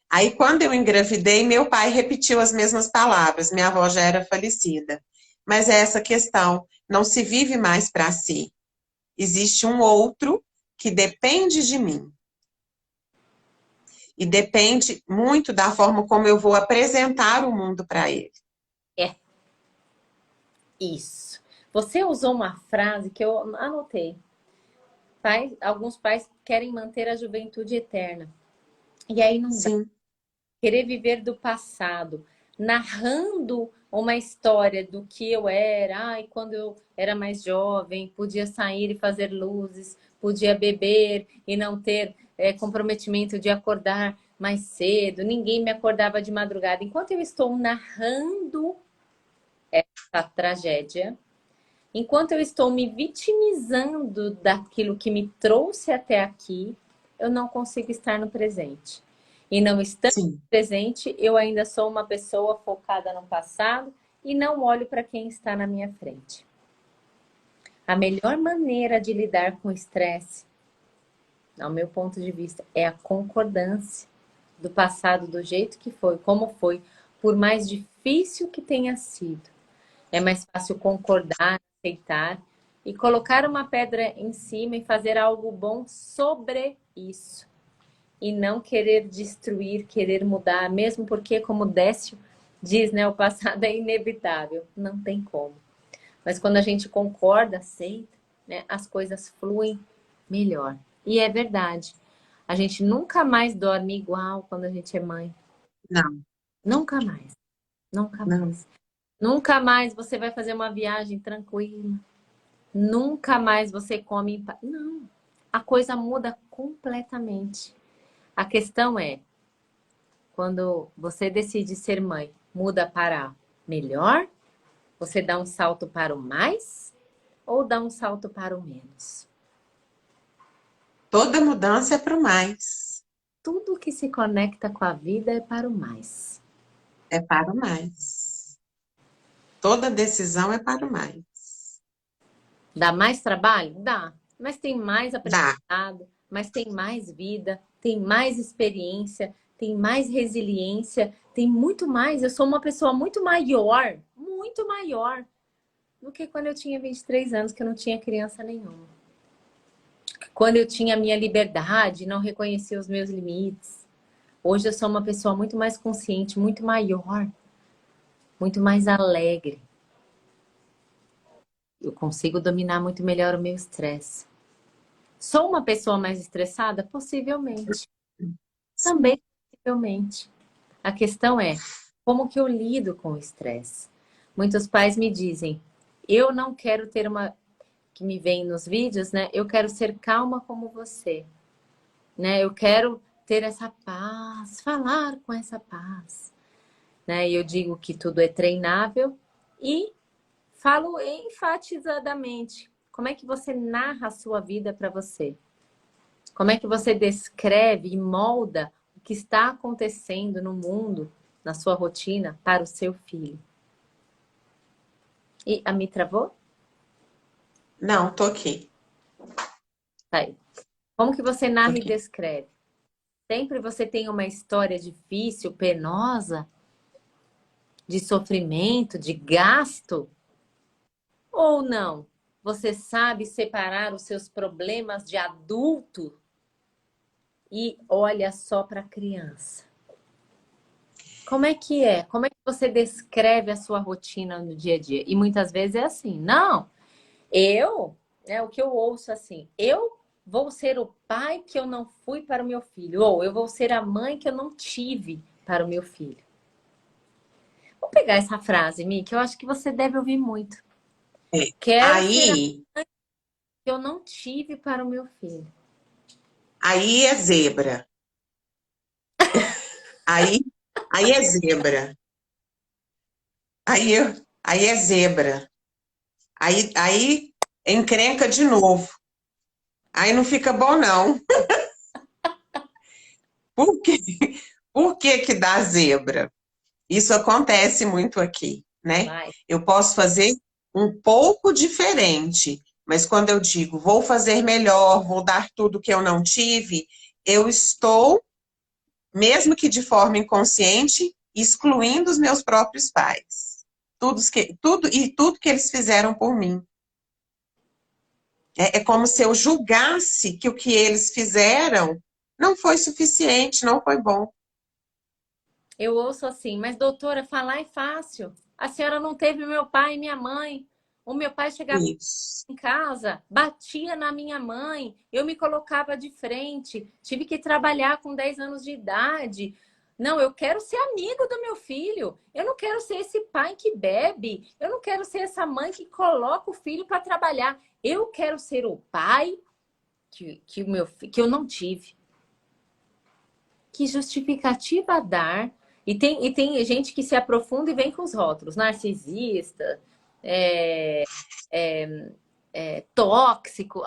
Aí, quando eu engravidei, meu pai repetiu as mesmas palavras. Minha avó já era falecida. Mas é essa questão, não se vive mais para si. Existe um outro que depende de mim. e depende muito da forma como eu vou apresentar o mundo para ele. É isso. Você usou uma frase que eu anotei. Alguns pais querem manter a juventude eterna. E aí não dá. Sim, Querer viver do passado, narrando uma história do que eu era. Ai, quando eu era mais jovem, podia sair e fazer luzes, podia beber e não ter comprometimento de acordar mais cedo. Ninguém me acordava de madrugada. Enquanto eu estou narrando essa tragédia, enquanto eu estou me vitimizando daquilo que me trouxe até aqui, eu não consigo estar no presente. E não estando sim. no presente, eu ainda sou uma pessoa focada no passado e não olho para quem está na minha frente. A melhor maneira de lidar com o estresse, ao meu ponto de vista, é a concordância do passado do jeito que foi, como foi, por mais difícil que tenha sido. É mais fácil concordar, aceitar e colocar uma pedra em cima e fazer algo bom sobre isso. E não querer destruir, querer mudar, mesmo porque, como Décio diz, né, o passado é inevitável, não tem como. Mas quando a gente concorda, aceita, né, as coisas fluem melhor. E é verdade. A gente nunca mais dorme igual quando a gente é mãe. Não, Nunca mais. Nunca não. mais. Nunca mais você vai fazer uma viagem tranquila. Nunca mais você come em paz. Não. A coisa muda completamente. A questão é, quando você decide ser mãe, muda para melhor? Você dá um salto para o mais? Ou dá um salto para o menos? Toda mudança é para o mais. Tudo que se conecta com a vida é para o mais. É para o mais. Toda decisão é para o mais. Dá mais trabalho? Dá. Mas tem mais Dá. aprendizado, mas tem mais vida, tem mais experiência, tem mais resiliência, tem muito mais. Eu sou uma pessoa muito maior do que quando eu tinha 23 anos, que eu não tinha criança nenhuma. Quando eu tinha a minha liberdade, não reconhecia os meus limites. Hoje eu sou uma pessoa muito mais consciente, muito maior, muito mais alegre. Eu consigo dominar muito melhor o meu estresse. Sou uma pessoa mais estressada? Possivelmente. Sim. Também possivelmente. A questão é, como que eu lido com o estresse? Muitos pais me dizem, eu não quero ter uma... Que me vem nos vídeos, né? Eu quero ser calma como você. Né? Eu quero ter essa paz, falar com essa paz. Né? E eu digo que tudo é treinável e falo enfatizadamente. Como é que você narra a sua vida para você? Como é que você descreve e molda o que está acontecendo no mundo, na sua rotina, para o seu filho? E a me travou? Não, tô aqui. Tá aí. Como que você Tô narra e aqui. descreve? Sempre você tem uma história difícil, penosa, de sofrimento, de gasto? Ou não? Você sabe separar os seus problemas de adulto e olha só para a criança? Como é que é? Como é que você descreve a sua rotina no dia a dia? E muitas vezes é assim, não, o que eu ouço assim, eu vou ser o pai que eu não fui para o meu filho, ou eu vou ser a mãe que eu não tive para o meu filho. Vou pegar essa frase, Mi, que eu acho que você deve ouvir muito. É. Quero ser a Aí, que eu não tive para o meu filho. aí é zebra. Aí, aí é zebra. Aí, aí é zebra. Aí encrenca de novo. Aí não fica bom, não. Por quê? Por que que dá zebra? Isso acontece muito aqui, né? Vai. Eu posso fazer um pouco diferente, mas quando eu digo vou fazer melhor, vou dar tudo que eu não tive, eu estou, mesmo que de forma inconsciente, excluindo os meus próprios pais. Tudo que eles fizeram por mim. É como se eu julgasse que o que eles fizeram não foi suficiente, não foi bom. Eu ouço assim, mas doutora, falar é fácil. A senhora não teve meu pai e minha mãe. O meu pai chegava Isso. em casa, batia na minha mãe, eu me colocava de frente, tive que trabalhar com 10 anos de idade. Não, eu quero ser amigo do meu filho. Eu não quero ser esse pai que bebe. Eu não quero ser essa mãe que coloca o filho para trabalhar. Eu quero ser o pai que eu não tive. Que justificativa dar? E tem gente que se aprofunda e vem com os rótulos. Narcisista, é, tóxico.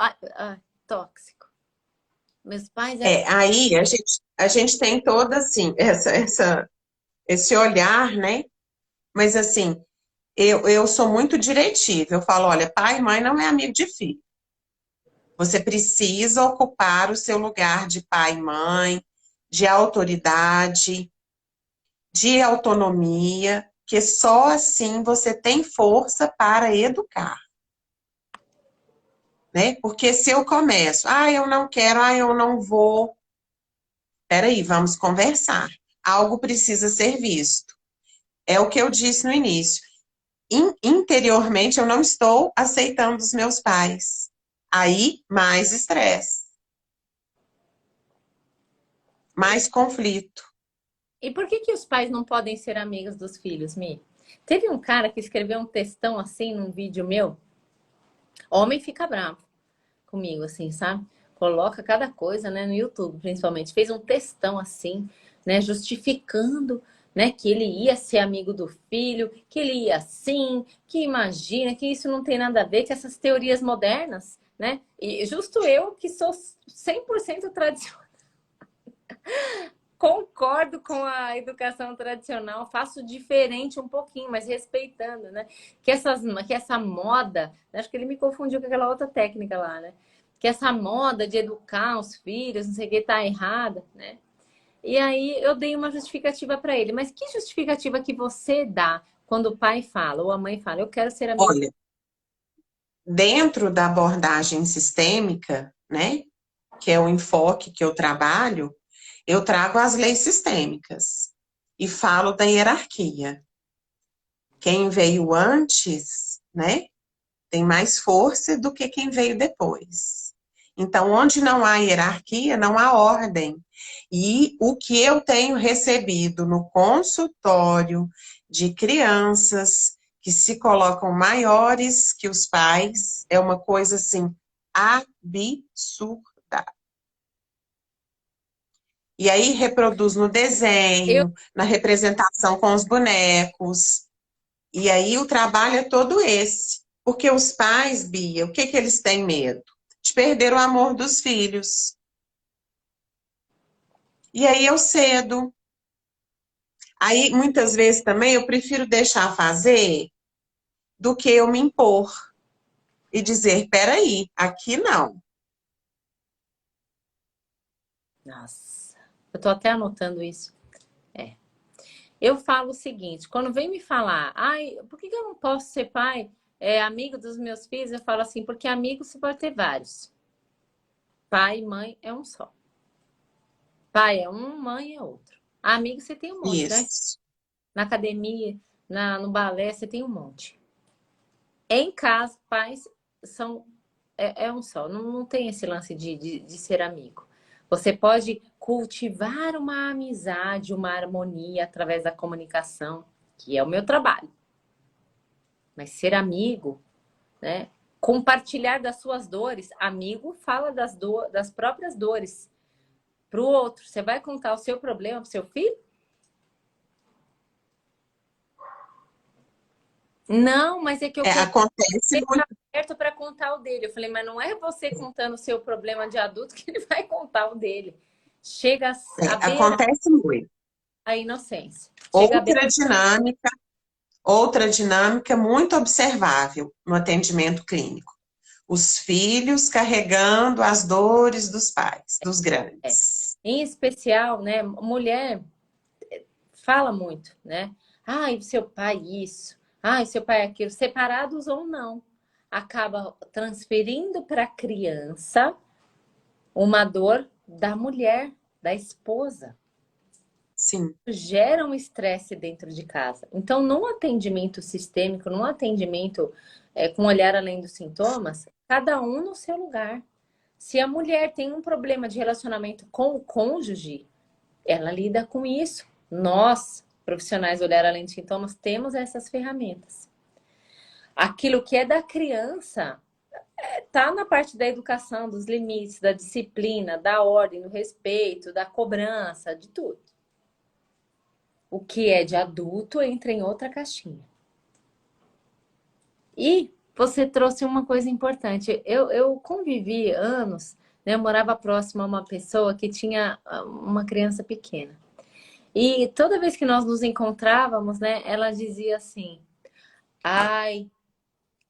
Tóxico. Meus pais eram... Aí a gente tem toda assim, esse olhar, né? Mas assim, eu sou muito diretiva. Eu falo, olha, pai e mãe não é amigo de filho. Você precisa ocupar o seu lugar de pai e mãe, de autoridade, de autonomia, que só assim você tem força para educar, né? Porque se eu começo, eu não quero, eu não vou, peraí, vamos conversar. Algo precisa ser visto. É o que eu disse no início. Interiormente, eu não estou aceitando os meus pais. Aí, mais estresse, mais conflito. E por que os pais não podem ser amigos dos filhos, Mi? Teve um cara que escreveu um textão assim num vídeo meu. Homem fica bravo comigo, assim, sabe? Coloca cada coisa, né, no YouTube, principalmente. Fez um textão assim, né, justificando, né, que ele ia ser amigo do filho, que ele ia assim, que imagina, que isso não tem nada a ver com essas teorias modernas, né? E justo eu, que sou 100% tradicional, concordo com a educação tradicional, faço diferente um pouquinho, mas respeitando, né? Que essa moda, acho que ele me confundiu com aquela outra técnica lá, né? Que essa moda de educar os filhos, não sei o que, tá errada, né? E aí eu dei uma justificativa para ele. Mas que justificativa que você dá quando o pai fala ou a mãe fala, eu quero ser amigo? Olha, dentro da abordagem sistêmica, né, que é o enfoque que eu trago as leis sistêmicas e falo da hierarquia. Quem veio antes, né, tem mais força do que quem veio depois. Então, onde não há hierarquia, não há ordem. E o que eu tenho recebido no consultório de crianças que se colocam maiores que os pais é uma coisa assim absurda. E aí reproduz no Eu, desenho, na representação com os bonecos. E aí o trabalho é todo esse. Porque os pais, Bia, o que que eles têm medo? De perder o amor dos filhos. E aí eu cedo. Aí, muitas vezes também, eu prefiro deixar fazer do que eu me impor e dizer, peraí, aqui não. nossa, eu tô até anotando isso. É. Eu falo o seguinte, quando vem me falar, ai, por que eu não posso ser pai, amigo dos meus filhos? Eu falo assim, porque amigo você pode ter vários. Pai e mãe é um só. Pai é um, mãe é outro. Amigo você tem um monte, né? Isso. Na academia, no balé, você tem um monte. Em casa, pais são é um só. Não, não tem esse lance de ser amigo. Você pode cultivar uma amizade, uma harmonia através da comunicação, que é o meu trabalho. Mas ser amigo, né? Compartilhar das suas dores. Amigo fala das próprias dores para o outro. Você vai contar o seu problema para o seu filho? Não, mas é que eu quero Acontece ter muito. aberto para contar o dele. Eu falei, mas não é você contando o seu problema de adulto que ele vai contar o dele. Chega a beira Acontece muito. a inocência. Chega a beira... Outra dinâmica, outra dinâmica muito observável no atendimento clínico. Os filhos carregando as dores dos pais, dos grandes. Em especial, né? Mulher fala muito, né? Ai, seu pai isso. Ai, seu pai aquilo. Separados ou não. Acaba transferindo para a criança uma dor da mulher da esposa. Sim. Gera um estresse dentro de casa. Então, num atendimento sistêmico, num atendimento com olhar além dos sintomas, cada um no seu lugar. Se a mulher tem um problema de relacionamento com o cônjuge, ela lida com isso. Nós, profissionais do olhar além dos sintomas, temos essas ferramentas. Aquilo que é da criança tá na parte da educação, dos limites, da disciplina, da ordem, do respeito, da cobrança, de tudo. O que é de adulto entra em outra caixinha. E você trouxe uma coisa importante. Eu convivi anos, né? Eu morava próximo a uma pessoa que tinha uma criança pequena. E toda vez que nós nos encontrávamos, né? Ela dizia assim: ai,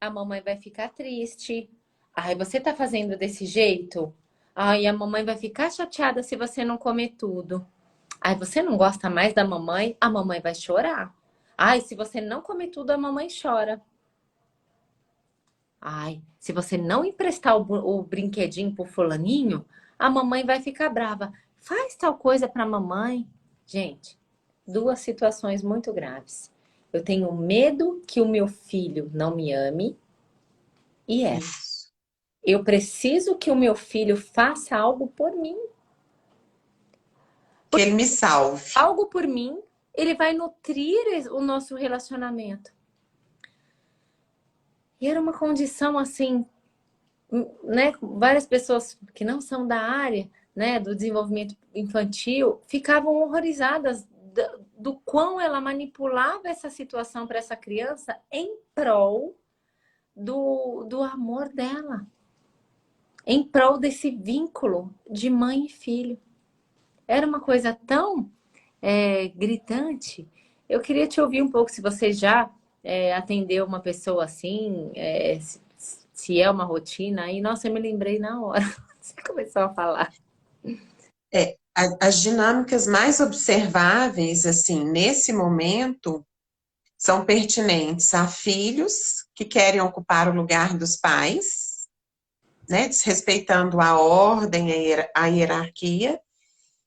a mamãe vai ficar triste. Ai, você tá fazendo desse jeito? Ai, a mamãe vai ficar chateada se você não comer tudo. Ai, você não gosta mais da mamãe? A mamãe vai chorar. Ai, se você não comer tudo, a mamãe chora. Ai, se você não emprestar o brinquedinho pro fulaninho, a mamãe vai ficar brava. Faz tal coisa pra mamãe. Gente, duas situações muito graves. Eu tenho medo que o meu filho não me ame e Isso. eu preciso que o meu filho faça algo por mim. Que ele me salve. Algo por mim, ele vai nutrir o nosso relacionamento. E era uma condição assim, né? Várias pessoas que não são da área, né, do desenvolvimento infantil, ficavam horrorizadas do quão ela manipulava essa situação para essa criança em prol do amor dela, em prol desse vínculo de mãe e filho. Era uma coisa tão gritante. Eu queria te ouvir um pouco se você já atendeu uma pessoa assim, se é uma rotina. Aí, nossa, eu me lembrei na hora. Você começou a falar. As dinâmicas mais observáveis, assim, nesse momento, são pertinentes a filhos que querem ocupar o lugar dos pais, né, desrespeitando a ordem, a hierarquia,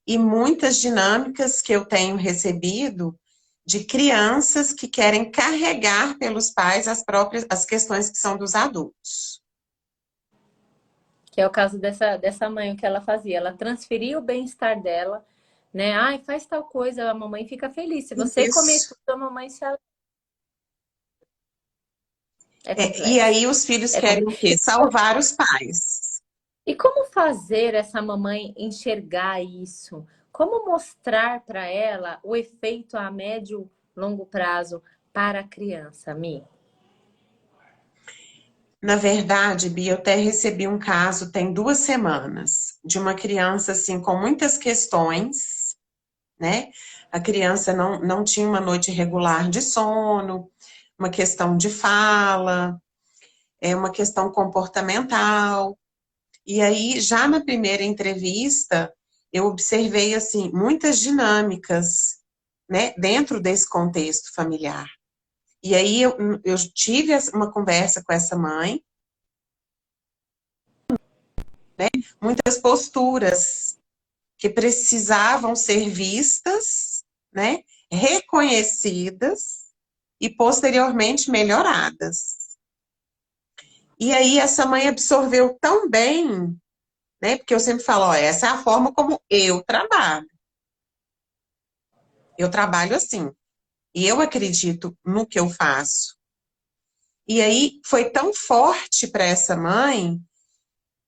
e muitas dinâmicas que eu tenho recebido de crianças que querem carregar pelos pais as questões que são dos adultos. Que é o caso dessa mãe, o que ela fazia. Ela transferia o bem-estar dela, né? Ai, faz tal coisa, a mamãe fica feliz. Se você comer Isso. tudo, a mamãe se alegra. É E complexo. aí os filhos É querem o quê? complexo. Salvar os pais. E como fazer essa mamãe enxergar isso? Como mostrar para ela o efeito a médio, longo prazo para a criança, Mi? Na verdade, Bia, eu até recebi um caso tem 2 semanas de uma criança assim com muitas questões, né? A criança não tinha uma noite regular de sono, uma questão de fala, uma questão comportamental. E aí, já na primeira entrevista, eu observei assim muitas dinâmicas, né, dentro desse contexto familiar. E aí eu tive uma conversa com essa mãe, muitas posturas que precisavam ser vistas, né, reconhecidas e posteriormente melhoradas. E aí essa mãe absorveu tão bem, né, porque eu sempre falo, ó, essa é a forma como eu trabalho. Eu trabalho assim. E eu acredito no que eu faço. E aí foi tão forte para essa mãe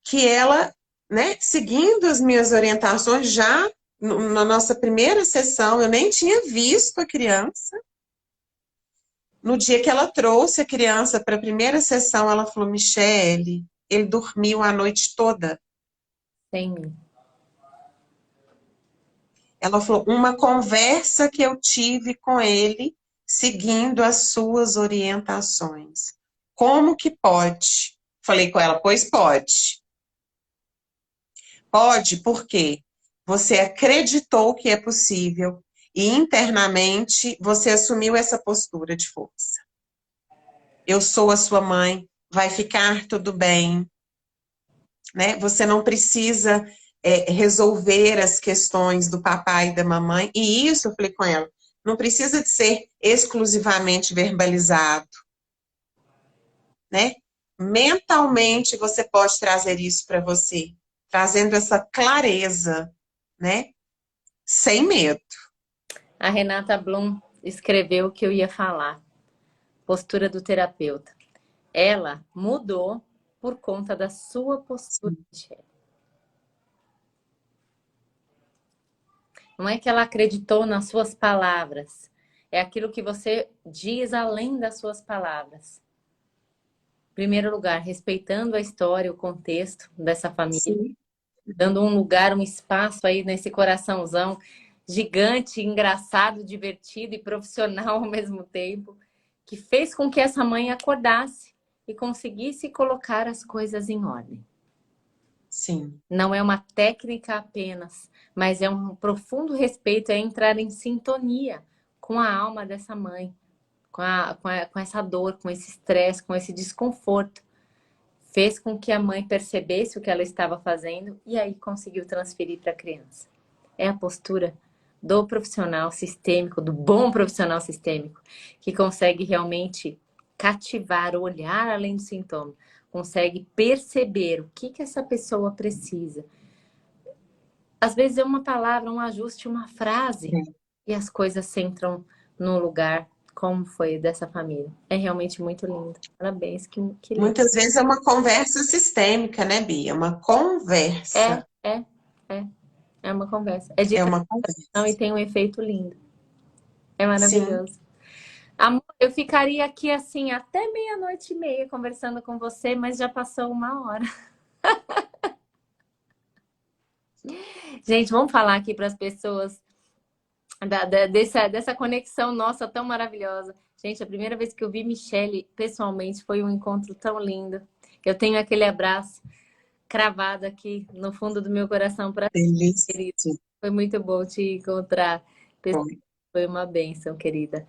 que ela, né, seguindo as minhas orientações, já na nossa primeira sessão, eu nem tinha visto a criança. No dia que ela trouxe a criança para a primeira sessão, ela falou: Michele, ele dormiu a noite toda. Sem mim. Ela falou: uma conversa que eu tive com ele, seguindo as suas orientações. Como que pode? Falei com ela: pois pode. Pode, porque você acreditou que é possível e internamente você assumiu essa postura de força. Eu sou a sua mãe, vai ficar tudo bem, né? Você não precisa resolver as questões do papai e da mamãe. E isso, eu falei com ela, não precisa de ser exclusivamente verbalizado, né? Mentalmente você pode trazer isso para você, trazendo essa clareza, né? Sem medo. A Renata Bloom escreveu o que eu ia falar. Postura do terapeuta. Ela mudou por conta da sua postura, Michele. Não é que ela acreditou nas suas palavras. É aquilo que você diz além das suas palavras. Em primeiro lugar, respeitando a história, o contexto dessa família. Sim. Dando um lugar, um espaço aí nesse coraçãozão gigante, engraçado, divertido e profissional ao mesmo tempo, que fez com que essa mãe acordasse e conseguisse colocar as coisas em ordem. Sim. Não é uma técnica apenas, mas é um profundo respeito, é entrar em sintonia com a alma dessa mãe, com essa dor, com esse estresse, com esse desconforto. Fez com que a mãe percebesse o que ela estava fazendo e aí conseguiu transferir para a criança. É a postura do profissional sistêmico, do bom profissional sistêmico, que consegue realmente cativar, olhar além do sintoma, consegue perceber o que essa pessoa precisa. Às vezes é uma palavra, um ajuste, uma frase, e as coisas se entram no lugar, como foi dessa família. É realmente muito lindo. Parabéns, que lindo. Muitas vezes é uma conversa sistêmica, né, Bia? Uma É, conversa. é, é. É uma conversa. É de É uma transição e conversa. tem um efeito lindo. É Sim. maravilhoso. Amor, eu ficaria aqui assim até meia-noite e meia conversando com você, mas já passou 1 hora. Gente, vamos falar aqui para as pessoas dessa conexão nossa tão maravilhosa. Gente, a primeira vez que eu vi Michele pessoalmente foi um encontro tão lindo. Eu tenho aquele abraço cravado aqui no fundo do meu coração para Feliz. querida. Foi muito bom te encontrar. Foi. Foi uma bênção, querida.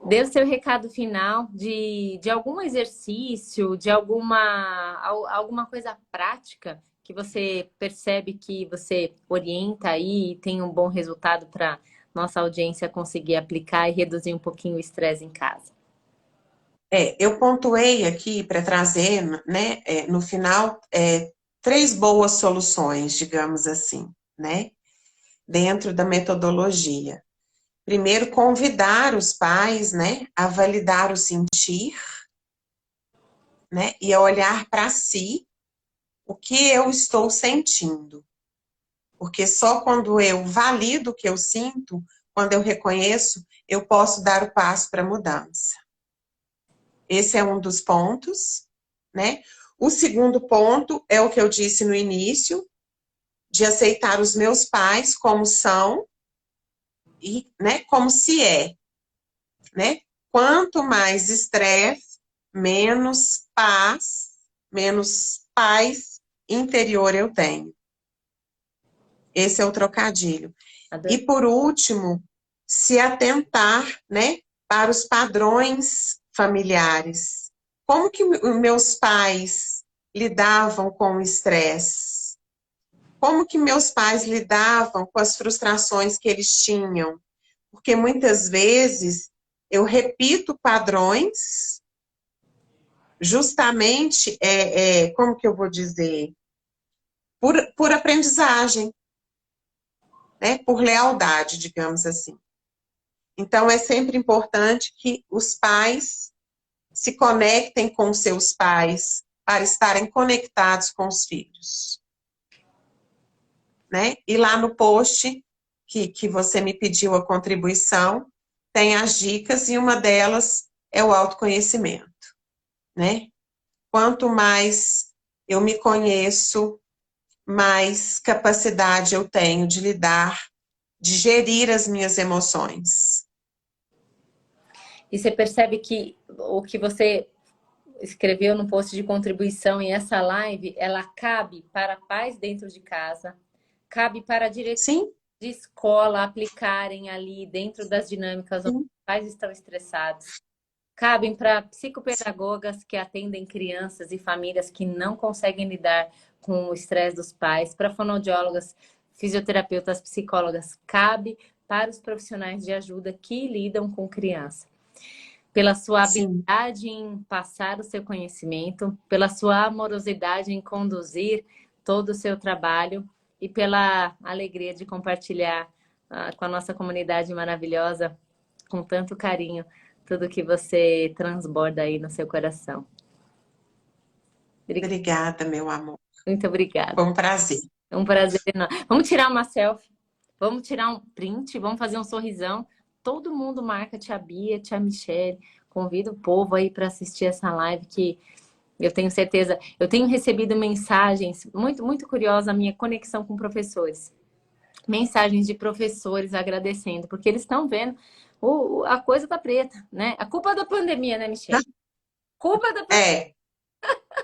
Dê o seu recado final de algum exercício, de alguma coisa prática que você percebe que você orienta aí e tem um bom resultado para nossa audiência conseguir aplicar e reduzir um pouquinho o estresse em casa. Eu pontuei aqui para trazer, né, no final, 3 boas soluções, digamos assim, né, dentro da metodologia. Primeiro, convidar os pais, né, a validar o sentir, né, e a olhar para si o que eu estou sentindo. Porque só quando eu valido o que eu sinto, quando eu reconheço, eu posso dar o passo para a mudança. Esse é um dos pontos, né? O segundo ponto é o que eu disse no início, de aceitar os meus pais como são e, né, como se é, né? Quanto mais estresse, menos paz interior eu tenho. Esse é o trocadilho. E Adorei. por último, se atentar, né, para os padrões familiares. Como que meus pais lidavam com o estresse? Como que meus pais lidavam com as frustrações que eles tinham? Porque muitas vezes eu repito padrões justamente, como que eu vou dizer? Por aprendizagem, né? Por lealdade, digamos assim. Então, é sempre importante que os pais se conectem com seus pais para estarem conectados com os filhos. Né? E lá no post que você me pediu a contribuição, tem as dicas e uma delas é o autoconhecimento. Né? Quanto mais eu me conheço, mais capacidade eu tenho de lidar, de gerir as minhas emoções. E você percebe que o que você escreveu no post de contribuição e essa live, ela cabe para pais dentro de casa, cabe para diretores Sim, de escola aplicarem ali dentro das dinâmicas onde sim, os pais estão estressados. cabem para psicopedagogas que atendem crianças e famílias que não conseguem lidar com o estresse dos pais, para fonoaudiólogas, fisioterapeutas, psicólogas, cabe para os profissionais de ajuda que lidam com criança. Pela sua Sim, habilidade em passar o seu conhecimento, pela sua amorosidade em conduzir todo o seu trabalho e pela alegria de compartilhar com a nossa comunidade maravilhosa, com tanto carinho, tudo que você transborda aí no seu coração. obrigada, meu amor. Muito obrigada. Foi um prazer. É um prazer enorme. Vamos tirar uma selfie, vamos tirar um print, vamos fazer um sorrisão. Todo mundo marca tia Bia, tia Michele. Convido o povo aí para assistir essa live que eu tenho certeza. Eu tenho recebido mensagens muito curiosas, a minha conexão com professores. Mensagens de professores agradecendo, porque eles estão vendo a coisa tá preta, né? A culpa da pandemia, né, Michele? Culpa da É,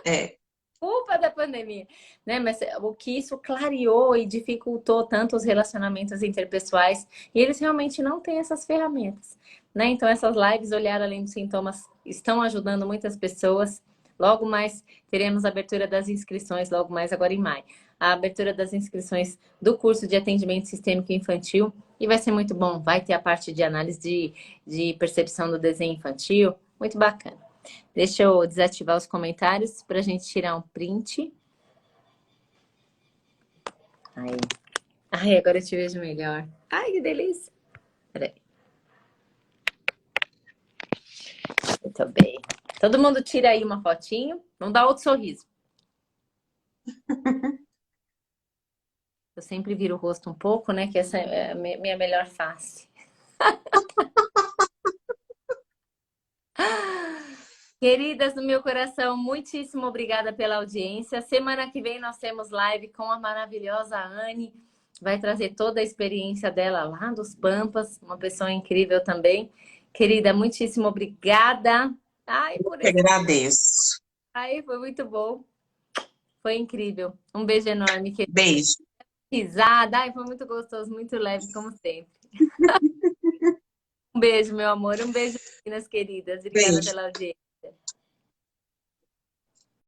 é, culpa da pandemia, né? Mas o que isso clareou e dificultou tanto os relacionamentos interpessoais, e eles realmente não têm essas ferramentas, né? Então essas lives Olhar Além dos Sintomas estão ajudando muitas pessoas. Logo mais teremos a abertura das inscrições, logo mais agora em maio. A abertura das inscrições do curso de atendimento sistêmico infantil, e vai ser muito bom. Vai ter a parte de análise de percepção do desenho infantil, muito bacana. Deixa eu desativar os comentários para a gente tirar um print. Aí. Ai, agora eu te vejo melhor. Ai, que delícia. Peraí. Muito bem. Todo mundo tira aí uma fotinho. Vamos dar outro sorriso. Eu sempre viro o rosto um pouco, né? Que essa é a minha melhor face. Queridas do meu coração, muitíssimo obrigada pela audiência. Semana que vem nós temos live com a maravilhosa Anne. Vai trazer toda a experiência dela lá dos Pampas. Uma pessoa incrível também. Querida, muitíssimo obrigada. Ai, por que esse. agradeço. Ai, foi muito bom. Foi incrível. Um beijo enorme, querida. Beijo. Risada. Ai, foi muito gostoso, muito leve, como sempre. Um beijo, meu amor. Um beijo, meninas queridas. Obrigada Beijo. pela audiência.